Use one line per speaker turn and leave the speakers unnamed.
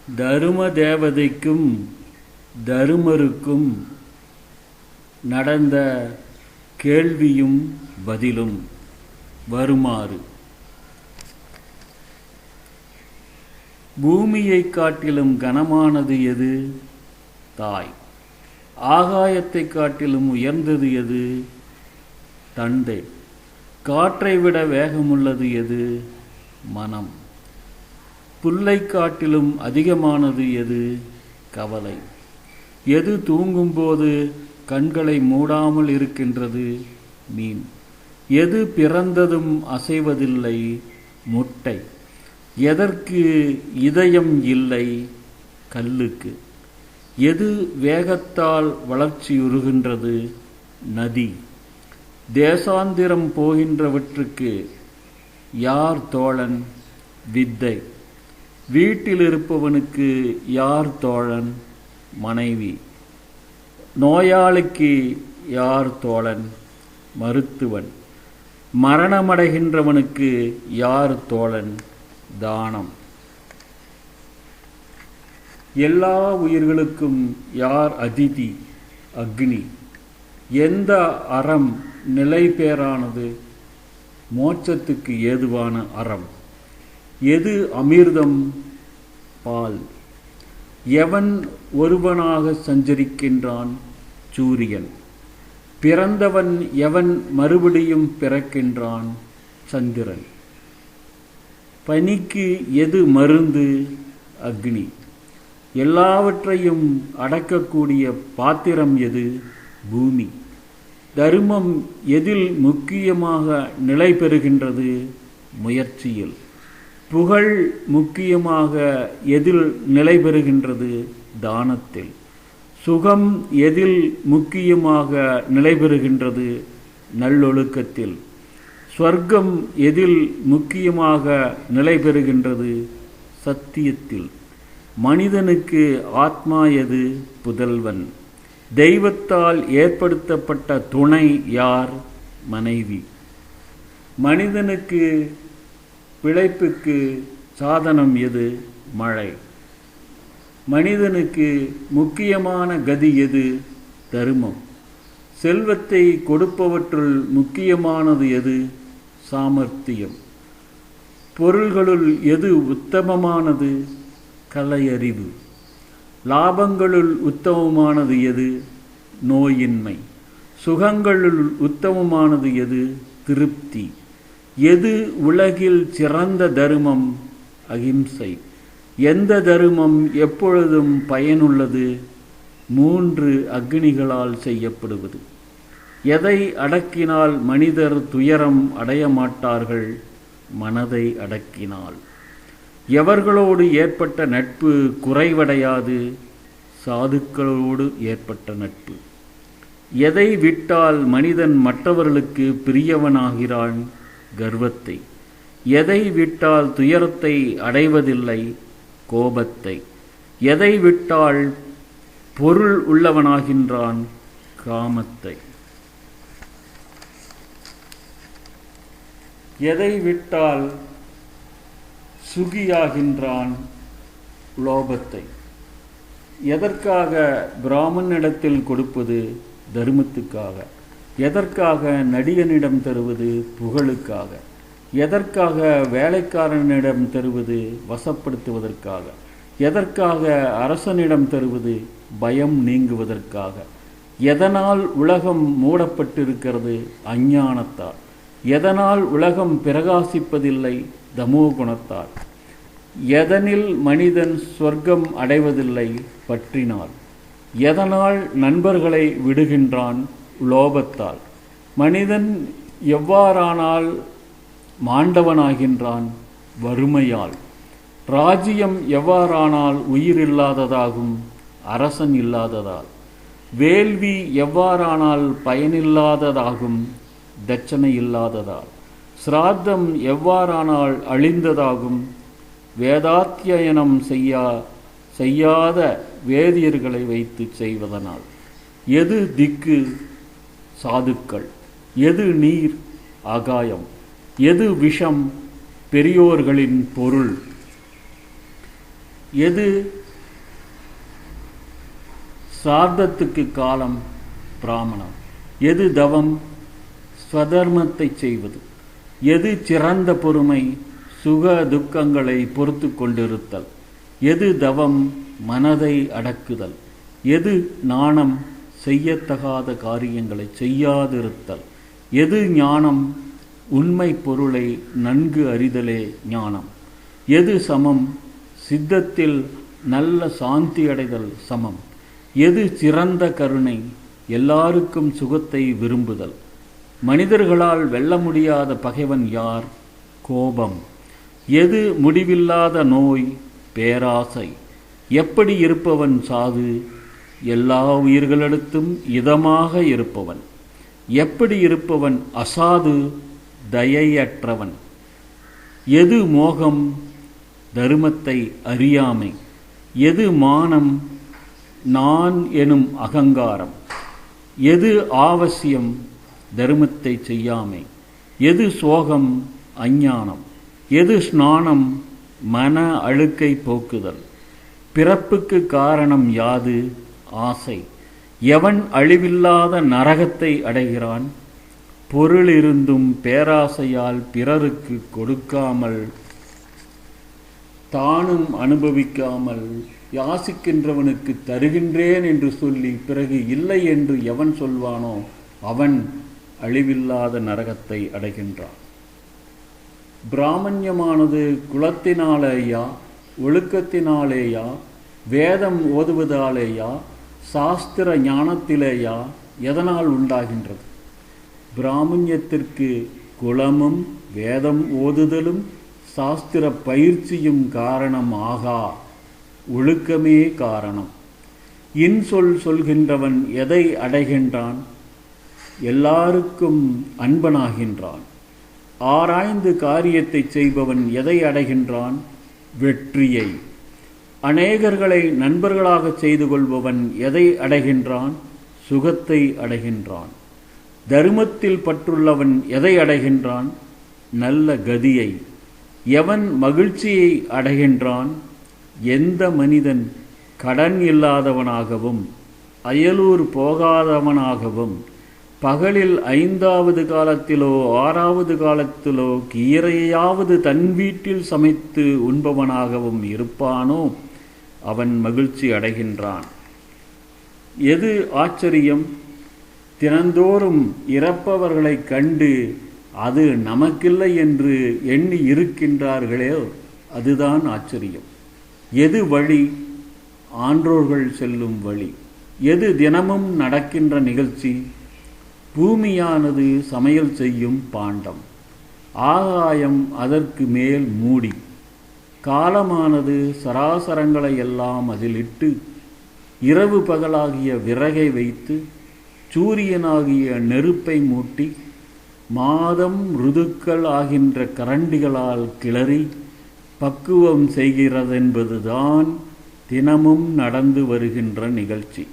தரும தேவதைக்கும் தருமருக்கும் நடந்த கேள்வியும் பதிலும் வருமாறு. பூமியைக் காட்டிலும் கனமானது எது? தாய். ஆகாயத்தைக் காட்டிலும் உயர்ந்தது எது? தந்தை. காற்றை விட வேகமுள்ளது எது? மனம். புல்லைக் காட்டிலும் அதிகமானது எது? கவலை. எது தூங்கும்போது கண்களை மூடாமல் இருக்கின்றது? மீன். எது பிறந்ததும் அசைவதில்லை? முட்டை. எதற்கு இதயம் இல்லை? கல்லுக்கு. எது வேகத்தால் வளர்ச்சியுறுகின்றது? நதி. தேசாந்திரம் போகின்றவற்றுக்கு யார் தோழன்? வித்தை. வீட்டில் இருப்பவனுக்கு யார் தோழன்? மனைவி. நோயாளிக்கு யார் தோழன்? மருத்துவன். மரணமடைகின்றவனுக்கு யார் தோழன்? தானம். எல்லா உயிர்களுக்கும் யார் அதிதி? அக்னி. எந்த அறம் நிலை பேரானது? மோட்சத்துக்கு ஏதுவான அறம். எது அமிர்தம்? பால். எவன் ஒருவனாக சஞ்சரிக்கின்றான்? சூரியன். பிறந்தவன் எவன் மறுபடியும் பிறக்கின்றான்? சந்திரன். பனிக்கு எது மருந்து? அக்னி. எல்லாவற்றையும் அடக்கக்கூடிய பாத்திரம் எது? பூமி. தர்மம் எதில் முக்கியமாக நிலை பெறுகின்றது? முயற்சியில். புகழ் முக்கியமாக எதில் நிலை பெறுகின்றது? தானத்தில். சுகம் எதில் முக்கியமாக நிலை பெறுகின்றது? நல்லொழுக்கத்தில். ஸ்வர்க்கம் எதில் முக்கியமாக நிலை பெறுகின்றது? சத்தியத்தில். மனிதனுக்கு ஆத்மா எது? புதல்வன். தெய்வத்தால் ஏற்படுத்தப்பட்ட துணை யார்? மனைவி. மனிதனுக்கு பிழைப்புக்கு சாதனம் எது? மழை. மனிதனுக்கு முக்கியமான கதி எது? தர்மம். செல்வத்தை கொடுப்பவற்றுள் முக்கியமானது எது? சாமர்த்தியம். பொருள்களுள் எது உத்தமமானது? கலையறிவு. லாபங்களுள் உத்தமமானது எது? நோயின்மை. சுகங்களுள் உத்தமமானது எது? திருப்தி. எது உலகில் சிறந்த தருமம்? அகிம்சை. எந்த தருமம் எப்பொழுதும் பயனுள்ளது? 3 அக்னிகளால் செய்யப்படுவது. எதை அடக்கினால் மனிதர் துயரம் அடைய மாட்டார்கள்? மனதை அடக்கினால். எவர்களோடு ஏற்பட்ட நட்பு குறைவடையாது? சாதுக்களோடு ஏற்பட்ட நட்பு. எதை விட்டால் மனிதன் மற்றவர்களுக்கு பிரியவனாகிறான்? கர்வத்தை. எதை விட்டால் துயரத்தை அடைவதில்லை? கோபத்தை. எதை விட்டால் பொருள் உள்ளவனாகின்றான்? காமத்தை. எதை விட்டால் சுகியாகின்றான்? லோபத்தை. எதற்காக பிராமணனிடத்தில் கொடுப்பது? தர்மத்துக்காக. எதற்காக நடிகனிடம் தருவது? புகழுக்காக. எதற்காக வேலைக்காரனிடம் தருவது? வசப்படுத்துவதற்காக. எதற்காக அரசனிடம் தருவது? பயம் நீங்குவதற்காக. எதனால் உலகம் மூடப்பட்டிருக்கிறது? அஞ்ஞானத்தால். எதனால் உலகம் பிரகாசிப்பதில்லை? தமோ குணத்தால். எதனில் மனிதன் சொர்க்கம் அடைவதில்லை? பற்றினால். எதனால் நண்பர்களை விடுகின்றான்? லோபத்தால். மனிதன் எவ்வாறானால் மாண்டவனாகின்றான்? வறுமையால். ராஜ்யம் எவ்வாறானால் உயிரில்லாததாகும்? அரசன் இல்லாததால். வேள்வி எவ்வாறானால் பயனில்லாததாகும்? தட்சணை இல்லாததால். சிராத்தம் எவ்வாறானால் அழிந்ததாகும்? வேதாத்தியனம் செய்யாத வேதியர்களை வைத்து செய்வதனால். எது திக்கு? சாதுக்கள். எது நீர்? ஆகாயம். எது விஷம்? பெரியோர்களின் பொருள். எது சார்த்தத்துக்கு காலம் பிராமணம், எது தவம் ஸ்வதர்மத்தை செய்வது, எது சிறந்த பொறுமை சுக துக்கங்களை பொறுத்து கொண்டிருத்தல், எது தவம் மனதை அடக்குதல், எது நாணம் செய்யத்தகாத காரியங்களை செய்யாதிருத்தல், எது ஞானம் உண்மை பொருளை நன்கு அறிதலே ஞானம், எது சமம் சித்தத்தில் நல்ல சாந்தி அடைதல் சமம், எது சிறந்த கருணை எல்லாருக்கும் சுகத்தை விரும்புதல், மனிதர்களால் வெல்ல முடியாத பகைவன் யார் கோபம், எது முடிவில்லாத நோய் பேராசை, எப்படி இருப்பவன் சாது எல்லா உயிர்களிடத்தும் இதமாக இருப்பவன், எப்படி இருப்பவன் அசாது தயையற்றவன், எது மோகம் தருமத்தை அறியாமை, எது மானம் நான் எனும் அகங்காரம், எது ஆவசியம் தருமத்தை செய்யாமை, எது சோகம் அஞ்ஞானம், எது ஸ்நானம் மன அழுக்கை போக்குதல், பிறப்புக்கு காரணம் யாது ஆசை, எவன் அழிவில்லாத நரகத்தை அடைகிறான், பொருள் இருந்தும் பேராசையால் பிறருக்கு கொடுக்காமல் தானும் அனுபவிக்காமல் யாசிக்கின்றவனுக்கு தருகின்றேன் என்று சொல்லி பிறகு இல்லை என்று எவன் சொல்வானோ அவன் அழிவில்லாத நரகத்தை அடைகின்றான். பிராமணியமானது குலத்தினாலேயா ஒழுக்கத்தினாலேயா வேதம் ஓதுவதாலேயா சாஸ்திர ஞானத்திலேயா எதனால் உண்டாகின்றது? பிராமணியத்திற்கு குலமும் வேதம் ஓதுதலும் சாஸ்திர பயிற்சியும் காரணம் ஆகா, ஒழுக்கமே காரணம். இன்சொல் சொல்கின்றவன் எதை அடைகின்றான்? எல்லாருக்கும் அன்பனாகின்றான். ஆராய்ந்து காரியத்தை செய்பவன் எதை அடைகின்றான்? வெற்றியை. அநேகர்களை நண்பர்களாக செய்து கொள்பவன் எதை அடைகின்றான்? சுகத்தை அடைகின்றான். தர்மத்தில் பற்றுள்ளவன் எதை அடைகின்றான்? நல்ல கதியை. எவன் மகிழ்ச்சியை அடைகின்றான்? எந்த மனிதன் கடன் இல்லாதவனாகவும் அயலூர் போகாதவனாகவும் பகலில் 5வது காலத்திலோ 6வது காலத்திலோ கீரையாவது தன் வீட்டில் சமைத்து உண்பவனாகவும் இருப்பானோ அவன் மகிழ்ச்சி அடைகின்றான். எது ஆச்சரியம்? தினந்தோறும் இறப்பவர்களை கண்டு அது நமக்கில்லை என்று எண்ணி இருக்கின்றார்களே, அதுதான் ஆச்சரியம். எது வழி? ஆன்றோர்கள் செல்லும் வழி. எது தினமும் நடக்கின்ற நிகழ்ச்சி? பூமியானது சமையல் செய்யும் பாண்டம், ஆகாயம் அதற்கு மேல் மூடி, காலமானது சராசரங்களை எல்லாம் அதில் இட்டு, இரவு பகலாகிய விறகை வைத்து, சூரியனாகிய நெருப்பை மூட்டி, மாதம் ருதுக்கள் ஆகின்ற கரண்டிகளால் கிளறி பக்குவம் செய்கிறதென்பதுதான் தினமும் நடந்து வருகின்ற நிகழ்ச்சி.